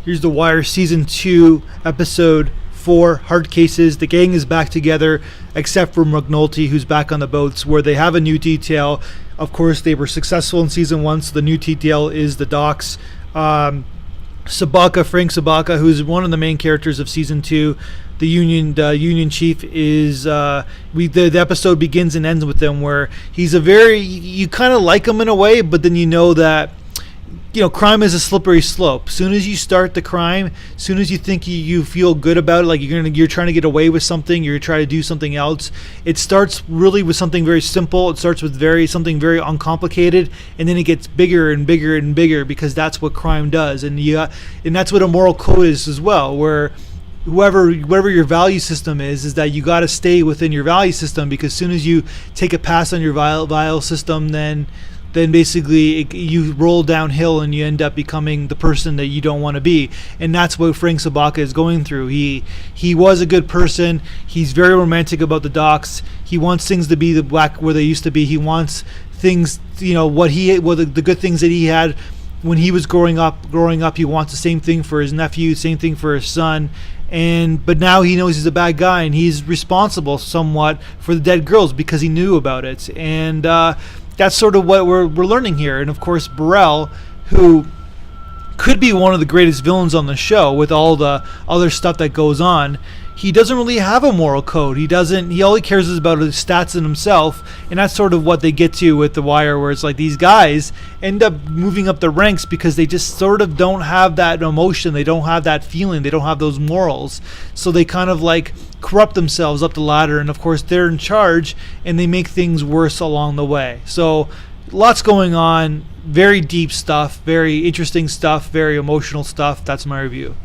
Here's The Wire Season 2, Episode 4, Hard Cases. The gang is back together, except for McNulty, who's back on the boats, where they have a new detail. Of course, they were successful in Season 1, so the new detail is the docks. Sobotka, Frank Sobotka, who's one of the main characters of Season 2, the Union chief, is the episode begins and ends with him, where he's you kind of like him in a way, but then you know that crime is a slippery slope. Soon as you start the crime, soon as you think you feel good about it, like you're trying to get away with something, you're trying to do something else, it starts really with something very simple. It starts with something very uncomplicated, and then it gets bigger and bigger and bigger, because that's what crime does. And that's what a moral code is as well, where whatever your value system is that you got to stay within your value system, because as soon as you take a pass on your value system, then basically you roll downhill and you end up becoming the person that you don't want to be. And that's what Frank Sobotka is going through. He was a good person. He's very romantic about the docks. He wants things to be the black where they used to be. He wants things, the good things that he had when he was growing up. He wants the same thing for his nephew, same thing for his son. But now he knows he's a bad guy, and he's responsible somewhat for the dead girls because he knew about it. And that's sort of what we're learning here. And of course, Burrell, who could be one of the greatest villains on the show with all the other stuff that goes on, he doesn't really have a moral code. He all he cares is about his stats and himself. And that's sort of what they get to with The Wire, where it's like these guys end up moving up the ranks because they just sort of don't have that emotion, they don't have that feeling, they don't have those morals. So they kind of like corrupt themselves up the ladder, and of course they're in charge, and they make things worse along the way. So lots going on, very deep stuff, very interesting stuff, very emotional stuff. That's my review.